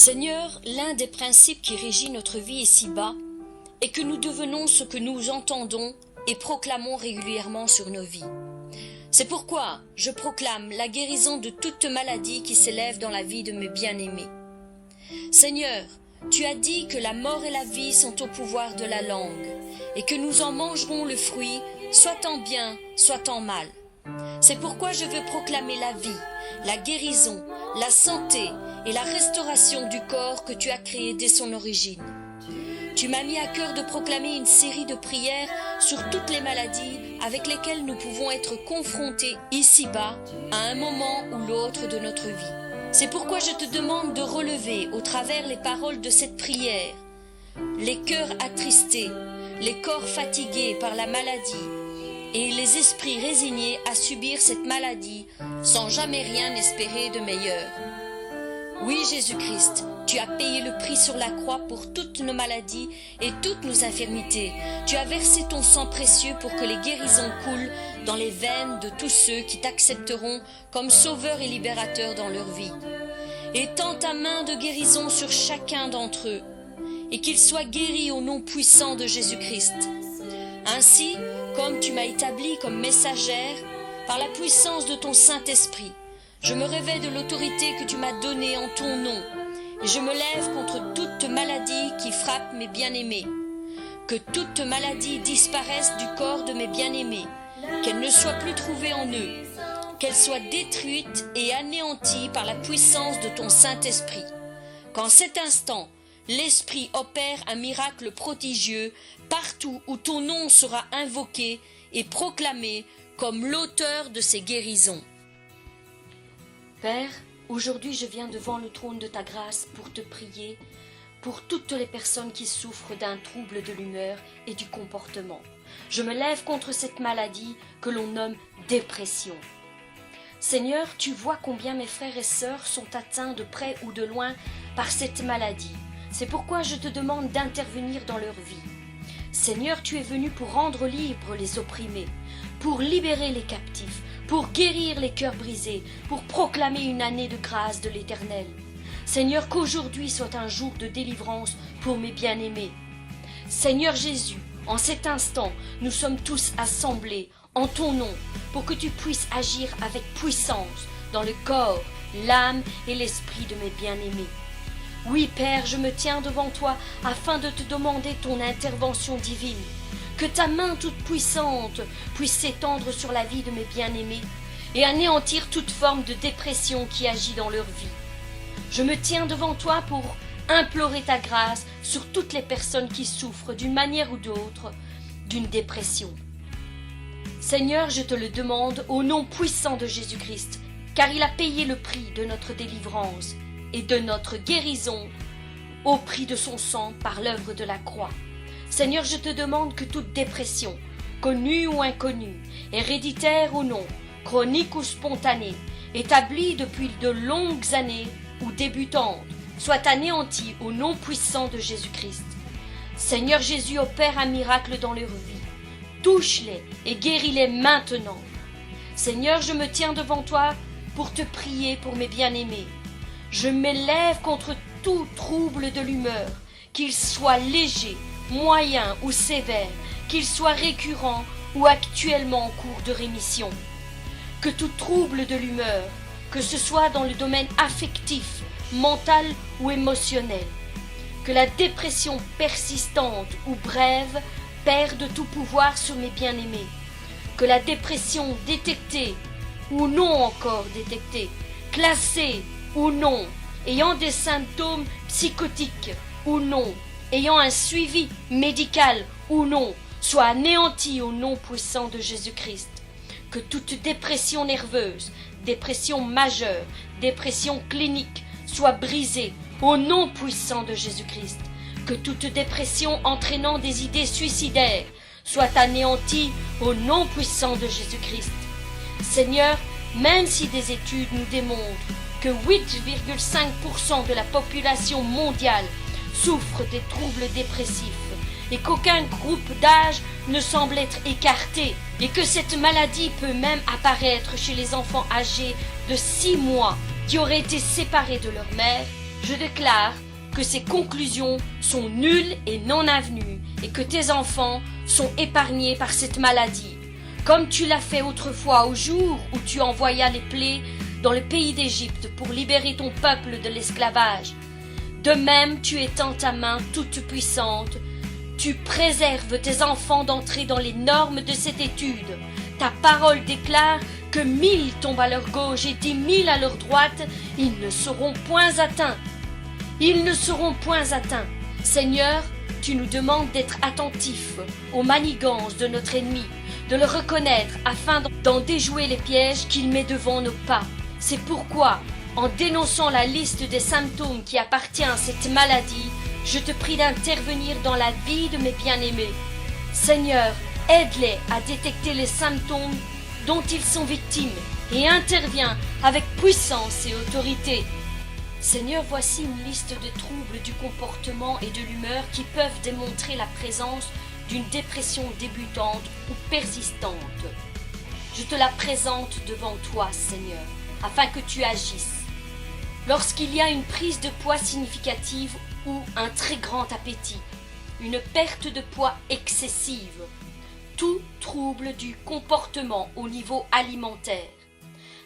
Seigneur, l'un des principes qui régit notre vie ici-bas est que nous devenons ce que nous entendons et proclamons régulièrement sur nos vies. C'est pourquoi je proclame la guérison de toute maladie qui s'élève dans la vie de mes bien-aimés. Seigneur, tu as dit que la mort et la vie sont au pouvoir de la langue et que nous en mangerons le fruit, soit en bien, soit en mal. C'est pourquoi je veux proclamer la vie, la guérison, la santé et la restauration du corps que tu as créé dès son origine. Tu m'as mis à cœur de proclamer une série de prières sur toutes les maladies avec lesquelles nous pouvons être confrontés ici-bas à un moment ou l'autre de notre vie. C'est pourquoi je te demande de relever au travers les paroles de cette prière les cœurs attristés, les corps fatigués par la maladie et les esprits résignés à subir cette maladie sans jamais rien espérer de meilleur. Oui, Jésus-Christ, tu as payé le prix sur la croix pour toutes nos maladies et toutes nos infirmités. Tu as versé ton sang précieux pour que les guérisons coulent dans les veines de tous ceux qui t'accepteront comme sauveur et libérateur dans leur vie. Étends ta main de guérison sur chacun d'entre eux et qu'ils soient guéris au nom puissant de Jésus-Christ. Ainsi, comme tu m'as établi comme messagère, par la puissance de ton Saint-Esprit, je me revêts de l'autorité que tu m'as donnée en ton nom, et je me lève contre toute maladie qui frappe mes bien-aimés. Que toute maladie disparaisse du corps de mes bien-aimés, qu'elle ne soit plus trouvée en eux, qu'elle soit détruite et anéantie par la puissance de ton Saint-Esprit. Qu'en cet instant, l'Esprit opère un miracle prodigieux partout où ton nom sera invoqué et proclamé comme l'auteur de ces guérisons. Père, aujourd'hui je viens devant le trône de ta grâce pour te prier pour toutes les personnes qui souffrent d'un trouble de l'humeur et du comportement. Je me lève contre cette maladie que l'on nomme dépression. Seigneur, tu vois combien mes frères et sœurs sont atteints de près ou de loin par cette maladie. C'est pourquoi je te demande d'intervenir dans leur vie. Seigneur, tu es venu pour rendre libres les opprimés, pour libérer les captifs, pour guérir les cœurs brisés, pour proclamer une année de grâce de l'Éternel. Seigneur, qu'aujourd'hui soit un jour de délivrance pour mes bien-aimés. Seigneur Jésus, en cet instant, nous sommes tous assemblés en ton nom pour que tu puisses agir avec puissance dans le corps, l'âme et l'esprit de mes bien-aimés. Oui, Père, je me tiens devant toi afin de te demander ton intervention divine. Que ta main toute puissante puisse s'étendre sur la vie de mes bien-aimés et anéantir toute forme de dépression qui agit dans leur vie. Je me tiens devant toi pour implorer ta grâce sur toutes les personnes qui souffrent d'une manière ou d'autre d'une dépression. Seigneur, je te le demande au nom puissant de Jésus-Christ, car il a payé le prix de notre délivrance et de notre guérison au prix de son sang par l'œuvre de la croix. Seigneur, je te demande que toute dépression, connue ou inconnue, héréditaire ou non, chronique ou spontanée, établie depuis de longues années ou débutante, soit anéantie au nom puissant de Jésus-Christ. Seigneur Jésus, opère un miracle dans leur vie. Touche-les et guéris-les maintenant. Seigneur, je me tiens devant toi pour te prier pour mes bien-aimés. Je m'élève contre tout trouble de l'humeur, qu'il soit léger, moyen ou sévère, qu'il soit récurrent ou actuellement en cours de rémission. Que tout trouble de l'humeur, que ce soit dans le domaine affectif, mental ou émotionnel, que la dépression persistante ou brève perde tout pouvoir sur mes bien-aimés, que la dépression détectée ou non encore détectée, classée ou non, ayant des symptômes psychotiques ou non, ayant un suivi médical ou non, soit anéantie au nom puissant de Jésus-Christ. Que toute dépression nerveuse, dépression majeure, dépression clinique soit brisée au nom puissant de Jésus-Christ. Que toute dépression entraînant des idées suicidaires soit anéantie au nom puissant de Jésus-Christ. Seigneur, même si des études nous démontrent que 8,5% de la population mondiale souffre des troubles dépressifs et qu'aucun groupe d'âge ne semble être écarté et que cette maladie peut même apparaître chez les enfants âgés de 6 mois qui auraient été séparés de leur mère, Je déclare que ces conclusions sont nulles et non avenues et que tes enfants sont épargnés par cette maladie, comme tu l'as fait autrefois au jour où tu envoyas les plaies dans le pays d'Égypte pour libérer ton peuple de l'esclavage. De même, tu étends ta main toute puissante, tu préserves tes enfants d'entrer dans les normes de cette étude. Ta parole déclare que 1000 tombent à leur gauche et 10 000 à leur droite, ils ne seront point atteints. Ils ne seront point atteints. Seigneur, tu nous demandes d'être attentifs aux manigances de notre ennemi, de le reconnaître afin d'en déjouer les pièges qu'il met devant nos pas. C'est pourquoi, en dénonçant la liste des symptômes qui appartient à cette maladie, je te prie d'intervenir dans la vie de mes bien-aimés. Seigneur, aide-les à détecter les symptômes dont ils sont victimes et interviens avec puissance et autorité. Seigneur, voici une liste de troubles du comportement et de l'humeur qui peuvent démontrer la présence d'une dépression débutante ou persistante. Je te la présente devant toi, Seigneur, afin que tu agisses. Lorsqu'il y a une prise de poids significative ou un très grand appétit, une perte de poids excessive, tout trouble du comportement au niveau alimentaire,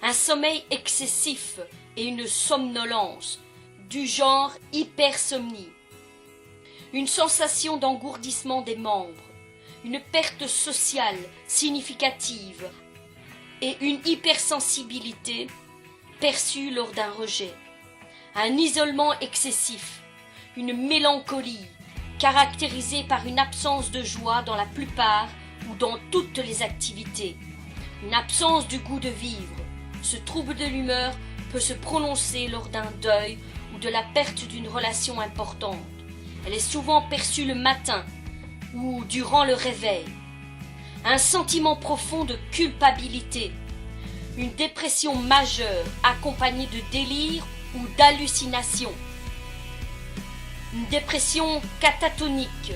un sommeil excessif et une somnolence du genre hypersomnie, une sensation d'engourdissement des membres, une perte sociale significative et une hypersensibilité perçue lors d'un rejet, un isolement excessif, une mélancolie caractérisée par une absence de joie dans la plupart ou dans toutes les activités, une absence du goût de vivre. Ce trouble de l'humeur peut se prononcer lors d'un deuil ou de la perte d'une relation importante. Elle est souvent perçue le matin ou durant le réveil. Un sentiment profond de culpabilité, une dépression majeure accompagnée de délire ou d'hallucination, une dépression catatonique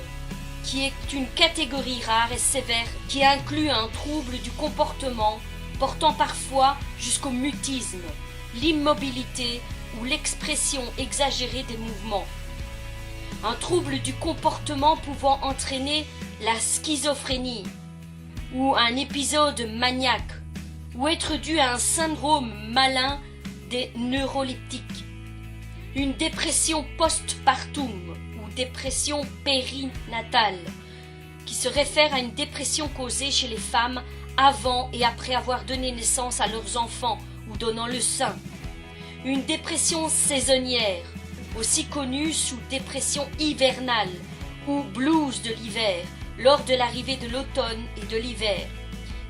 qui est une catégorie rare et sévère qui inclut un trouble du comportement portant parfois jusqu'au mutisme, l'immobilité ou l'expression exagérée des mouvements. Un trouble du comportement pouvant entraîner la schizophrénie ou un épisode maniaque ou être dû à un syndrome malin des neuroleptiques. Une dépression postpartum ou dépression périnatale qui se réfère à une dépression causée chez les femmes avant et après avoir donné naissance à leurs enfants ou donnant le sein. Une dépression saisonnière, aussi connue sous dépression hivernale ou blues de l'hiver, lors de l'arrivée de l'automne et de l'hiver,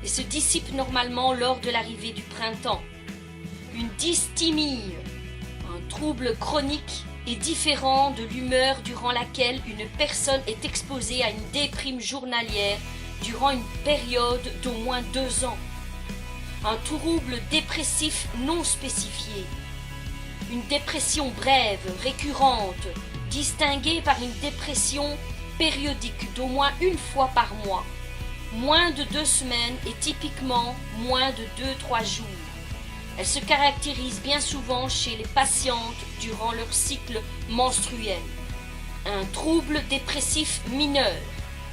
et se dissipe normalement lors de l'arrivée du printemps. Une dysthymie, un trouble chronique et différent de l'humeur durant laquelle une personne est exposée à une déprime journalière durant une période d'au moins 2 ans. Un trouble dépressif non spécifié. Une dépression brève, récurrente, distinguée par une dépression périodique d'au moins une fois par mois, moins de 2 semaines et typiquement moins de 2-3 jours. Elle se caractérise bien souvent chez les patientes durant leur cycle menstruel. Un trouble dépressif mineur,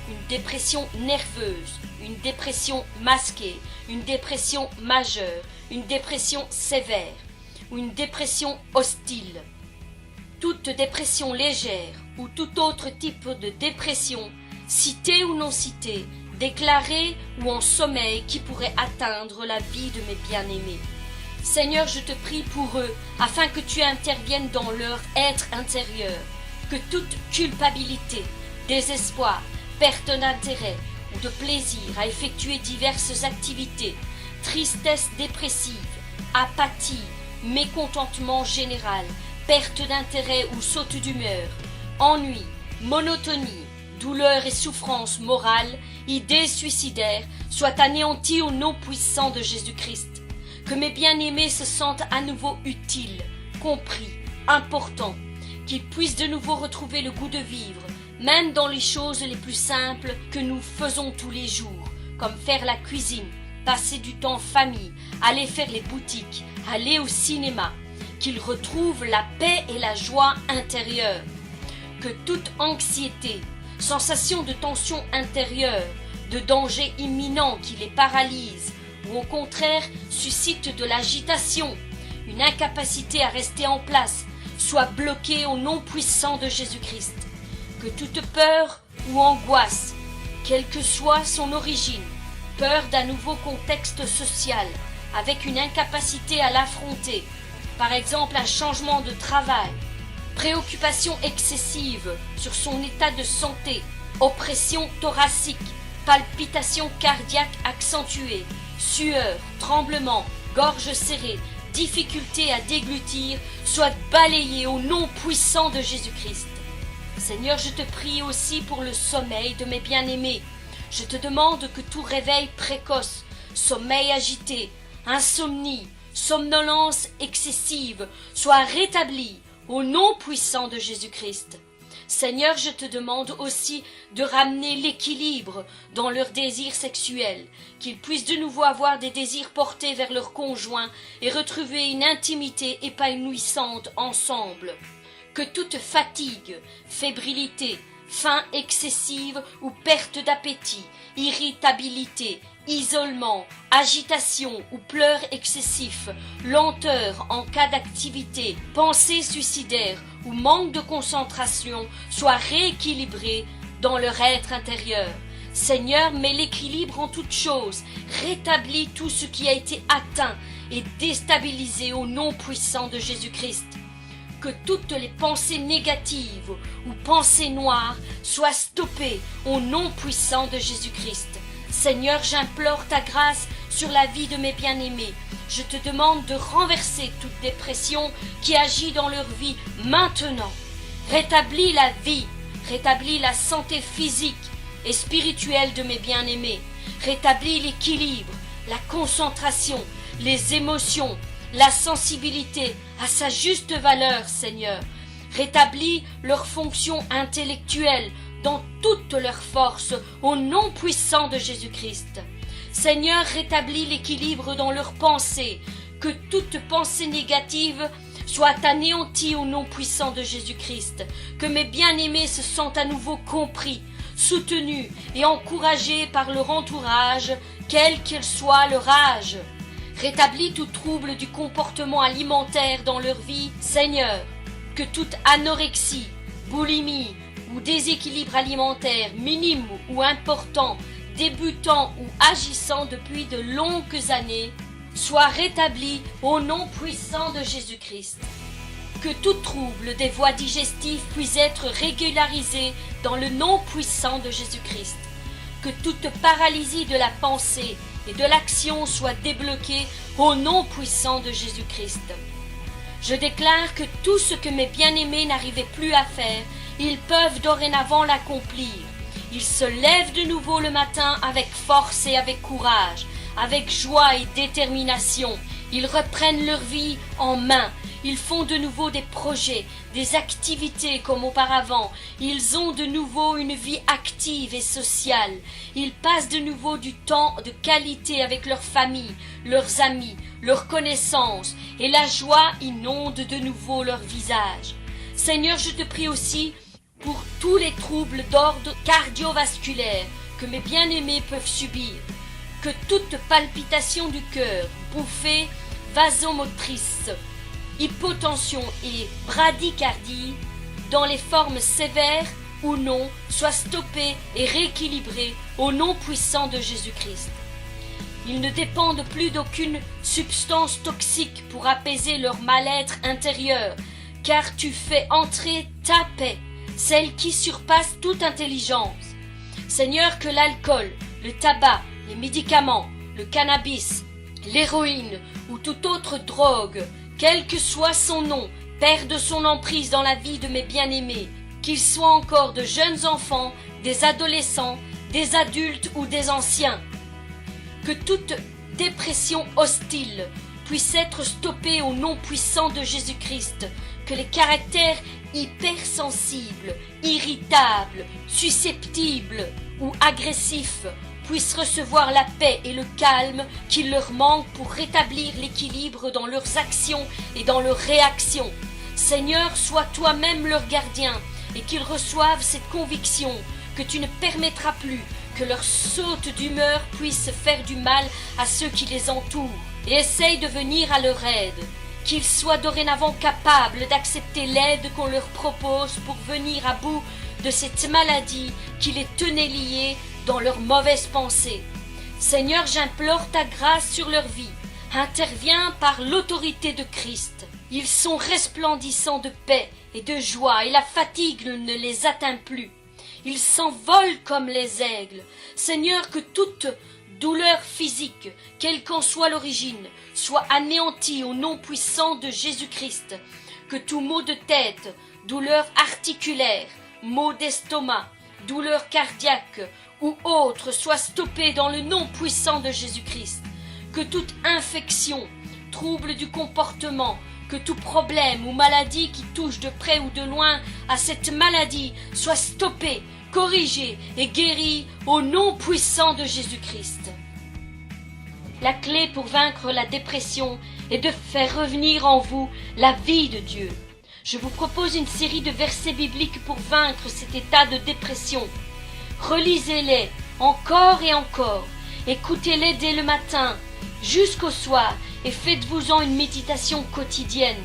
une dépression nerveuse, une dépression masquée, une dépression majeure, une dépression sévère ou une dépression hostile. Toute dépression légère ou tout autre type de dépression, citée ou non citée, déclarée ou en sommeil qui pourrait atteindre la vie de mes bien-aimés. Seigneur, je te prie pour eux, afin que tu interviennes dans leur être intérieur, que toute culpabilité, désespoir, perte d'intérêt ou de plaisir à effectuer diverses activités, tristesse dépressive, apathie, mécontentement général, perte d'intérêt ou saute d'humeur, ennui, monotonie, douleur et souffrance morale, idées suicidaires, soient anéanties au nom puissant de Jésus-Christ. Que mes bien-aimés se sentent à nouveau utiles, compris, importants, qu'ils puissent de nouveau retrouver le goût de vivre, même dans les choses les plus simples que nous faisons tous les jours, comme faire la cuisine, passer du temps en famille, aller faire les boutiques, aller au cinéma, qu'ils retrouvent la paix et la joie intérieure. Que toute anxiété, sensation de tension intérieure, de danger imminent qui les paralyse, ou au contraire suscite de l'agitation, une incapacité à rester en place, soit bloquée au nom puissant de Jésus-Christ. Que toute peur ou angoisse, quelle que soit son origine, peur d'un nouveau contexte social, avec une incapacité à l'affronter, par exemple un changement de travail, préoccupation excessive sur son état de santé, oppression thoracique, palpitations cardiaques accentuées, sueur, tremblement, gorge serrée, difficulté à déglutir, soit balayée au nom puissant de Jésus-Christ. Seigneur, je te prie aussi pour le sommeil de mes bien-aimés. Je te demande que tout réveil précoce, sommeil agité, insomnie, somnolence excessive soit rétabli au nom puissant de Jésus-Christ. Seigneur, je te demande aussi de ramener l'équilibre dans leurs désirs sexuels, qu'ils puissent de nouveau avoir des désirs portés vers leur conjoint et retrouver une intimité épanouissante ensemble. Que toute fatigue, fébrilité, faim excessive ou perte d'appétit, irritabilité, isolement, agitation ou pleurs excessifs, lenteur en cas d'activité, pensée suicidaire ou manque de concentration soient rééquilibrés dans leur être intérieur. Seigneur, mets l'équilibre en toutes choses, rétablis tout ce qui a été atteint et déstabilisé au nom puissant de Jésus-Christ. Que toutes les pensées négatives ou pensées noires soient stoppées au nom puissant de Jésus-Christ. Seigneur, j'implore ta grâce sur la vie de mes bien-aimés. Je te demande de renverser toute dépression qui agit dans leur vie maintenant. Rétablis la vie, rétablis la santé physique et spirituelle de mes bien-aimés. Rétablis l'équilibre, la concentration, les émotions, la sensibilité à sa juste valeur, Seigneur. Rétablis leurs fonctions intellectuelles dans toute leur force, au nom puissant de Jésus-Christ. Seigneur, rétablis l'équilibre dans leurs pensées, que toute pensée négative soit anéantie au nom puissant de Jésus-Christ, que mes bien-aimés se sentent à nouveau compris, soutenus et encouragés par leur entourage, quel qu'il soit leur âge. Rétablis tout trouble du comportement alimentaire dans leur vie, Seigneur, que toute anorexie, boulimie ou déséquilibre alimentaire minime ou important, débutant ou agissant depuis de longues années, soit rétabli au nom puissant de Jésus-Christ. Que tout trouble des voies digestives puisse être régularisé dans le nom puissant de Jésus-Christ. Que toute paralysie de la pensée et de l'action soit débloquée au nom puissant de Jésus-Christ. Je déclare que tout ce que mes bien-aimés n'arrivaient plus à faire, ils peuvent dorénavant l'accomplir. Ils se lèvent de nouveau le matin avec force et avec courage, avec joie et détermination. Ils reprennent leur vie en main. Ils font de nouveau des projets, des activités comme auparavant. Ils ont de nouveau une vie active et sociale. Ils passent de nouveau du temps de qualité avec leur famille, leurs amis, leurs connaissances, et la joie inonde de nouveau leur visage. Seigneur, je te prie aussi pour tous les troubles d'ordre cardiovasculaire que mes bien-aimés peuvent subir, que toute palpitation du cœur, bouffée vasomotrice, hypotension et bradycardie, dans les formes sévères ou non, soient stoppées et rééquilibrées au nom puissant de Jésus-Christ. Ils ne dépendent plus d'aucune substance toxique pour apaiser leur mal-être intérieur, car tu fais entrer ta paix, celle qui surpasse toute intelligence. Seigneur, que l'alcool, le tabac, les médicaments, le cannabis, l'héroïne ou toute autre drogue, quel que soit son nom, perde son emprise dans la vie de mes bien-aimés, qu'ils soient encore de jeunes enfants, des adolescents, des adultes ou des anciens. Que toute dépression hostile puisse être stoppée au nom puissant de Jésus-Christ, que les caractères hypersensibles, irritables, susceptibles ou agressifs puissent recevoir la paix et le calme qu'il leur manque pour rétablir l'équilibre dans leurs actions et dans leurs réactions. Seigneur, sois toi-même leur gardien et qu'ils reçoivent cette conviction que tu ne permettras plus que leur saute d'humeur puisse faire du mal à ceux qui les entourent et essaye de venir à leur aide. Qu'ils soient dorénavant capables d'accepter l'aide qu'on leur propose pour venir à bout de cette maladie qui les tenait liés dans leurs mauvaises pensées. Seigneur, j'implore ta grâce sur leur vie. Interviens par l'autorité de Christ. Ils sont resplendissants de paix et de joie et la fatigue ne les atteint plus. Ils s'envolent comme les aigles. Seigneur, que toute douleur physique, quelle qu'en soit l'origine, soit anéantie au nom puissant de Jésus-Christ. Que tout maux de tête, douleur articulaire, maux d'estomac, douleur cardiaque ou autre soit stoppé dans le nom puissant de Jésus-Christ. Que toute infection, trouble du comportement, que tout problème ou maladie qui touche de près ou de loin à cette maladie soit stoppé, corrigé et guéri au nom puissant de Jésus-Christ. La clé pour vaincre la dépression est de faire revenir en vous la vie de Dieu. Je vous propose une série de versets bibliques pour vaincre cet état de dépression. Relisez-les encore et encore, écoutez-les dès le matin jusqu'au soir et faites-vous-en une méditation quotidienne.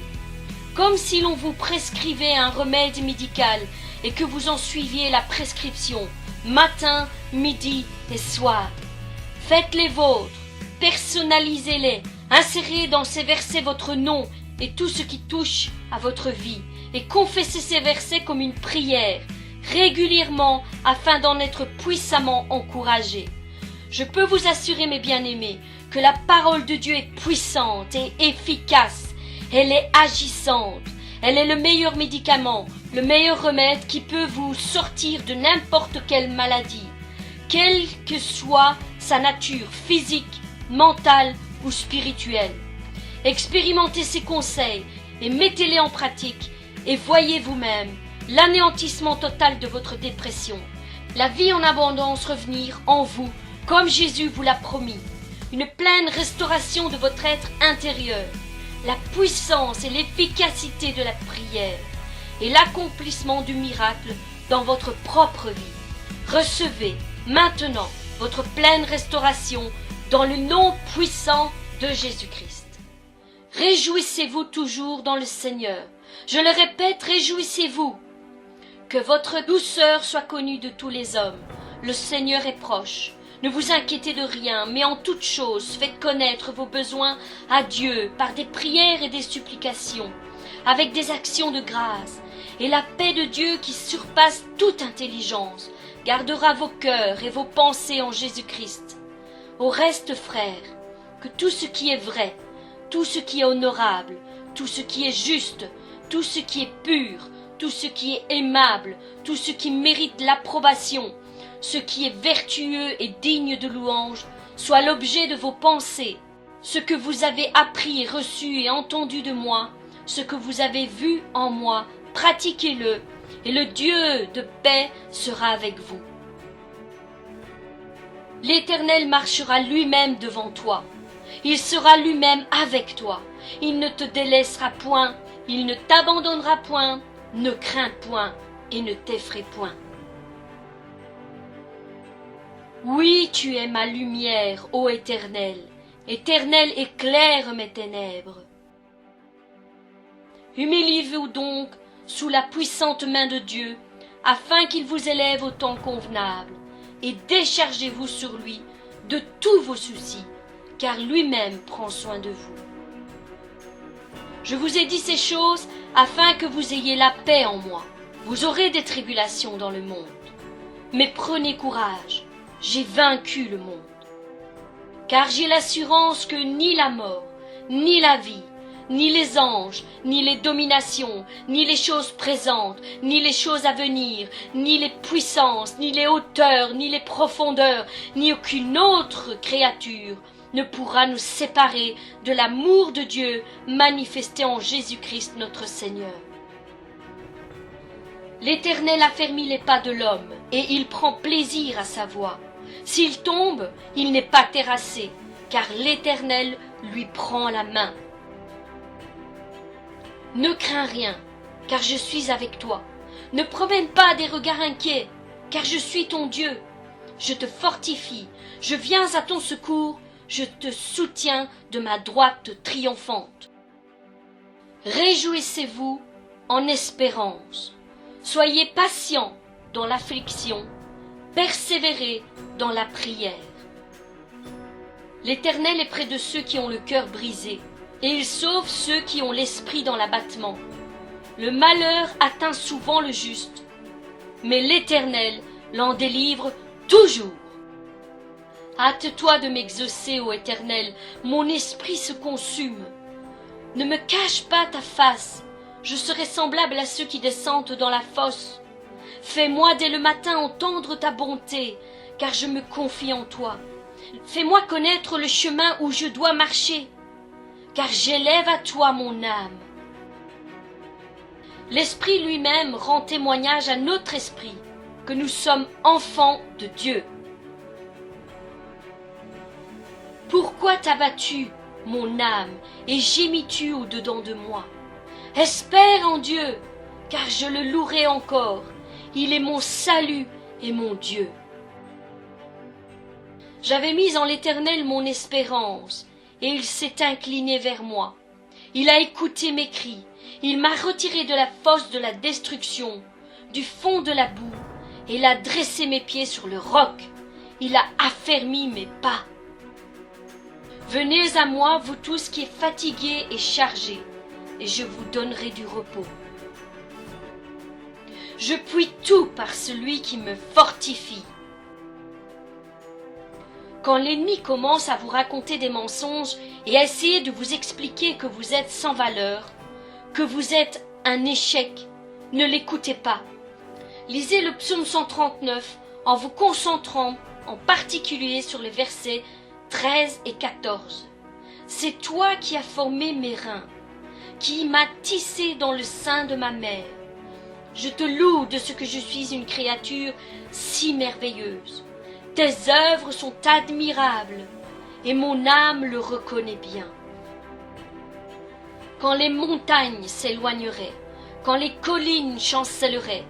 Comme si l'on vous prescrivait un remède médical et que vous en suiviez la prescription, matin, midi et soir. Faites-les vôtres, personnalisez-les, insérez dans ces versets votre nom et tout ce qui touche à votre vie, et confessez ces versets comme une prière, régulièrement, afin d'en être puissamment encouragé. Je peux vous assurer, mes bien-aimés, que la parole de Dieu est puissante et efficace, elle est agissante, elle est le meilleur médicament, le meilleur remède qui peut vous sortir de n'importe quelle maladie, quelle que soit sa nature physique, mentale ou spirituelle. Expérimentez ces conseils et mettez-les en pratique et voyez vous-même l'anéantissement total de votre dépression, la vie en abondance revenir en vous comme Jésus vous l'a promis, une pleine restauration de votre être intérieur, la puissance et l'efficacité de la prière et l'accomplissement du miracle dans votre propre vie. Recevez maintenant votre pleine restauration dans le nom puissant de Jésus-Christ. Réjouissez-vous toujours dans le Seigneur. Je le répète, réjouissez-vous. Que votre douceur soit connue de tous les hommes. Le Seigneur est proche. Ne vous inquiétez de rien, mais en toute chose, faites connaître vos besoins à Dieu par des prières et des supplications, avec des actions de grâce. Et la paix de Dieu qui surpasse toute intelligence gardera vos cœurs et vos pensées en Jésus-Christ. Au reste, frères, que tout ce qui est vrai, tout ce qui est honorable, tout ce qui est juste, tout ce qui est pur, tout ce qui est aimable, tout ce qui mérite l'approbation, ce qui est vertueux et digne de louange, soit l'objet de vos pensées. Ce que vous avez appris et reçu et entendu de moi, ce que vous avez vu en moi, pratiquez-le, et le Dieu de paix sera avec vous. L'Éternel marchera lui-même devant toi. Il sera lui-même avec toi. Il ne te délaissera point, il ne t'abandonnera point, ne crains point et ne t'effraie point. Oui, tu es ma lumière, ô Éternel. Éternel, éclaire mes ténèbres. Humiliez-vous donc sous la puissante main de Dieu, afin qu'il vous élève au temps convenable, et déchargez-vous sur lui de tous vos soucis, car lui-même prend soin de vous. Je vous ai dit ces choses afin que vous ayez la paix en moi. Vous aurez des tribulations dans le monde, mais prenez courage, j'ai vaincu le monde. Car j'ai l'assurance que ni la mort, ni la vie, ni les anges, ni les dominations, ni les choses présentes, ni les choses à venir, ni les puissances, ni les hauteurs, ni les profondeurs, ni aucune autre créature ne pourra nous séparer de l'amour de Dieu manifesté en Jésus-Christ notre Seigneur. L'Éternel affermit les pas de l'homme, et il prend plaisir à sa voix. S'il tombe, il n'est pas terrassé, car l'Éternel lui prend la main. Ne crains rien, car je suis avec toi. Ne promène pas des regards inquiets, car je suis ton Dieu. Je te fortifie, je viens à ton secours, je te soutiens de ma droite triomphante. Réjouissez-vous en espérance. Soyez patients dans l'affliction, persévérez dans la prière. L'Éternel est près de ceux qui ont le cœur brisé, et il sauve ceux qui ont l'esprit dans l'abattement. Le malheur atteint souvent le juste, mais l'Éternel l'en délivre toujours. Hâte-toi de m'exaucer, ô Éternel, mon esprit se consume. Ne me cache pas ta face, je serai semblable à ceux qui descendent dans la fosse. Fais-moi dès le matin entendre ta bonté, car je me confie en toi. Fais-moi connaître le chemin où je dois marcher, car j'élève à toi mon âme. L'Esprit lui-même rend témoignage à notre esprit que nous sommes enfants de Dieu. Pourquoi t'as-tu, mon âme, et gémis-tu au-dedans de moi? Espère en Dieu, car je le louerai encore. Il est mon salut et mon Dieu. J'avais mis en l'Éternel mon espérance, et il s'est incliné vers moi. Il a écouté mes cris, il m'a retiré de la fosse de la destruction, du fond de la boue, et il a dressé mes pieds sur le roc. Il a affermi mes pas. Venez à moi, vous tous qui êtes fatigués et chargés, et je vous donnerai du repos. Je puis tout par celui qui me fortifie. Quand l'ennemi commence à vous raconter des mensonges et à essayer de vous expliquer que vous êtes sans valeur, que vous êtes un échec, ne l'écoutez pas. Lisez le psaume 139 en vous concentrant en particulier sur les versets 13 et 14. C'est toi qui as formé mes reins, qui m'as tissé dans le sein de ma mère. Je te loue de ce que je suis une créature si merveilleuse. Tes œuvres sont admirables, et mon âme le reconnaît bien. Quand les montagnes s'éloigneraient, quand les collines chancelleraient,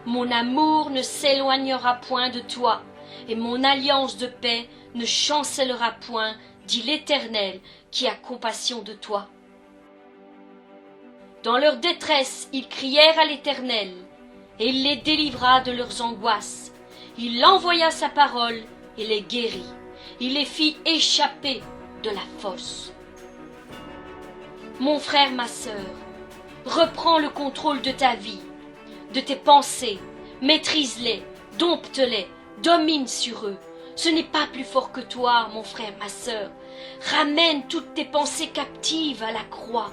mon amour ne s'éloignera point de toi, et mon alliance de paix ne chancellera point, dit l'Éternel, qui a compassion de toi. Dans leur détresse, ils crièrent à l'Éternel, et il les délivra de leurs angoisses. Il envoya sa parole et les guérit. Il les fit échapper de la fosse. Mon frère, ma sœur, reprends le contrôle de ta vie, de tes pensées, maîtrise-les, dompte-les, domine sur eux. Ce n'est pas plus fort que toi, mon frère, ma sœur. Ramène toutes tes pensées captives à la croix.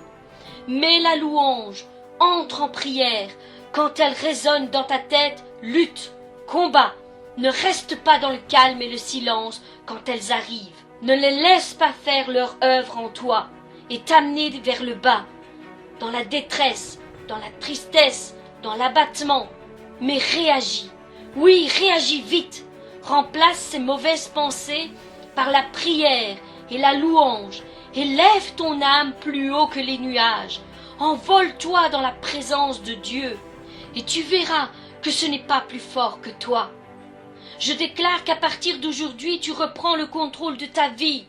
Mets la louange, entre en prière. Quand elle résonne dans ta tête, lutte, combat. Ne reste pas dans le calme et le silence quand elles arrivent. Ne les laisse pas faire leur œuvre en toi et t'amener vers le bas, dans la détresse, dans la tristesse, dans l'abattement. Mais réagis. Oui, réagis vite. Remplace ces mauvaises pensées par la prière et la louange. Élève ton âme plus haut que les nuages. Envole-toi dans la présence de Dieu. Et tu verras que ce n'est pas plus fort que toi. Je déclare qu'à partir d'aujourd'hui, tu reprends le contrôle de ta vie,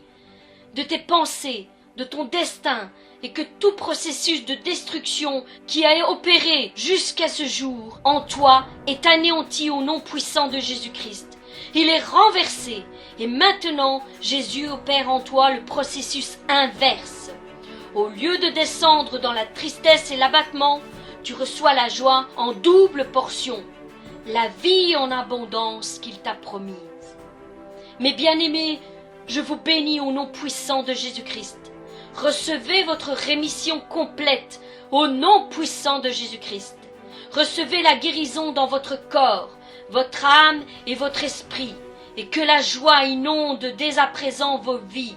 de tes pensées, de ton destin, et que tout processus de destruction qui a opéré jusqu'à ce jour en toi est anéanti au nom puissant de Jésus-Christ. Il est renversé, et maintenant Jésus opère en toi le processus inverse. Au lieu de descendre dans la tristesse et l'abattement, tu reçois la joie en double portion, la vie en abondance qu'il t'a promise. Mes bien-aimés, je vous bénis au nom puissant de Jésus-Christ. Recevez votre rémission complète au nom puissant de Jésus-Christ. Recevez la guérison dans votre corps, votre âme et votre esprit, et que la joie inonde dès à présent vos vies.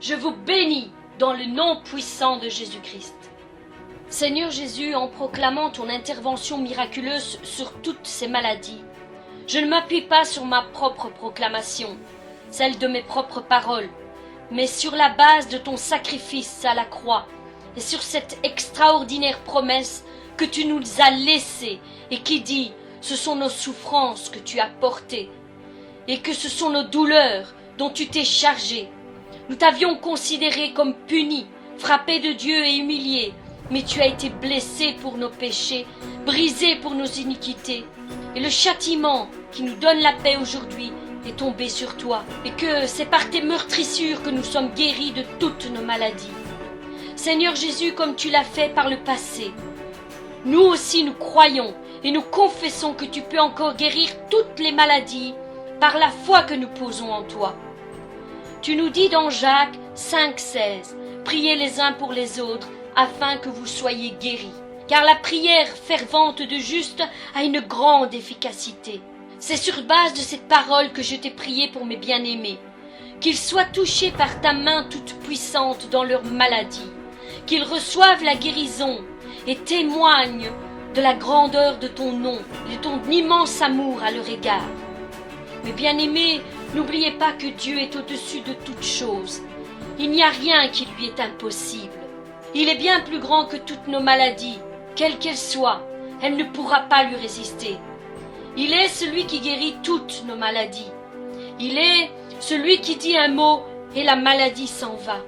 Je vous bénis dans le nom puissant de Jésus-Christ. Seigneur Jésus, en proclamant ton intervention miraculeuse sur toutes ces maladies, Je ne m'appuie pas sur ma propre proclamation, celle de mes propres paroles, mais sur la base de ton sacrifice à la croix et sur cette extraordinaire promesse que tu nous as laissée et qui dit « Ce sont nos souffrances que tu as portées et que ce sont nos douleurs dont tu t'es chargé. Nous t'avions considéré comme punis, frappés de Dieu et humiliés, mais tu as été blessé pour nos péchés, brisé pour nos iniquités. Et le châtiment qui nous donne la paix aujourd'hui est tombé sur toi, et que c'est par tes meurtrissures que nous sommes guéris de toutes nos maladies. Seigneur Jésus, comme tu l'as fait par le passé, nous aussi nous croyons et nous confessons que tu peux encore guérir toutes les maladies par la foi que nous posons en toi. Tu nous dis dans Jacques 5,16, « Priez les uns pour les autres afin que vous soyez guéris. » Car la prière fervente de juste a une grande efficacité. C'est sur base de cette parole que je t'ai prié pour mes bien-aimés, qu'ils soient touchés par ta main toute puissante dans leur maladie, qu'ils reçoivent la guérison et témoignent de la grandeur de ton nom et de ton immense amour à leur égard. Mes bien-aimés, n'oubliez pas que Dieu est au-dessus de toutes choses. Il n'y a rien qui lui est impossible. Il est bien plus grand que toutes nos maladies. Quelle qu'elle soit, elle ne pourra pas lui résister. Il est celui qui guérit toutes nos maladies. Il est celui qui dit un mot et la maladie s'en va.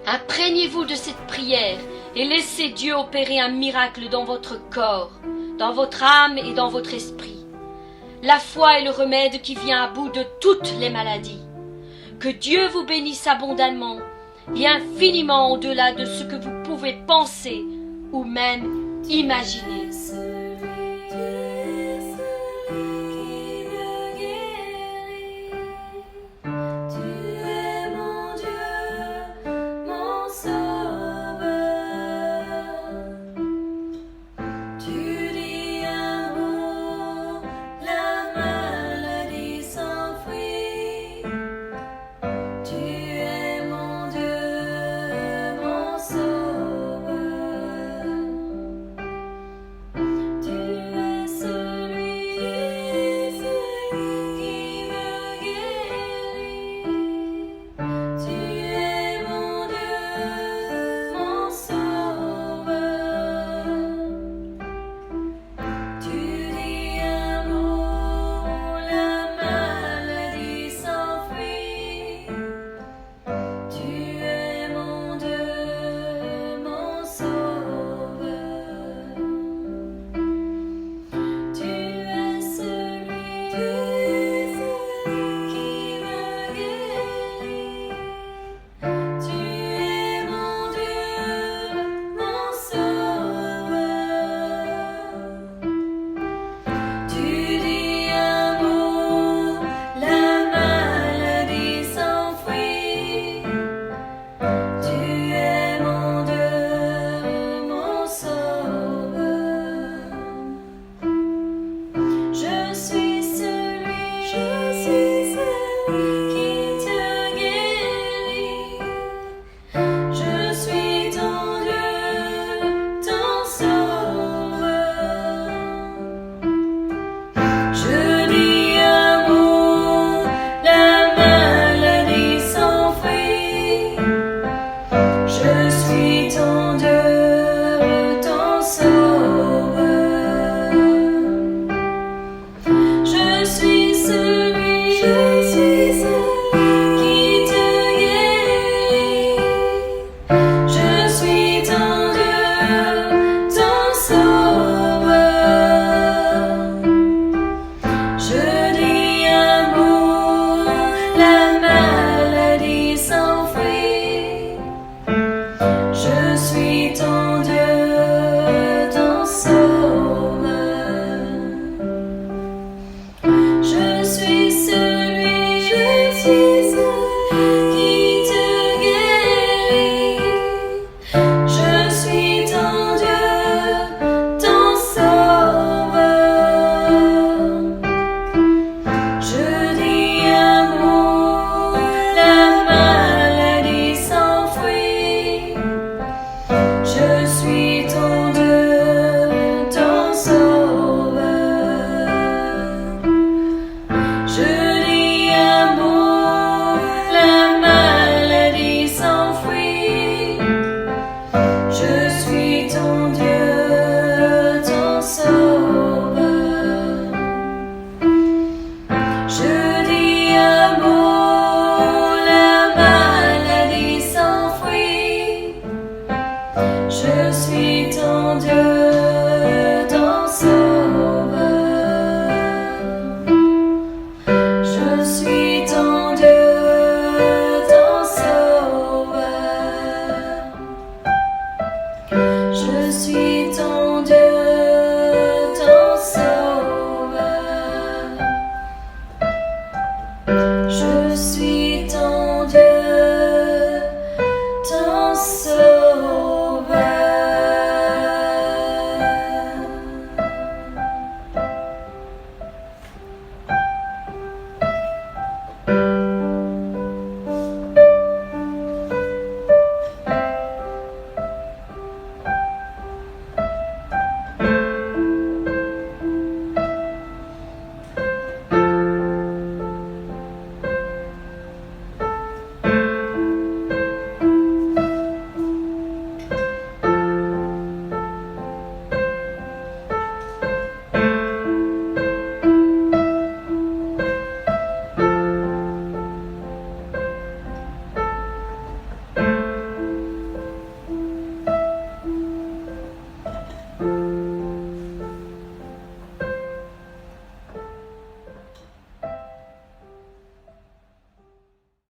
Imprégnez-vous de cette prière et laissez Dieu opérer un miracle dans votre corps, dans votre âme et dans votre esprit. La foi est le remède qui vient à bout de toutes les maladies. Que Dieu vous bénisse abondamment et infiniment au-delà de ce que vous pouvez penser ou même imaginer.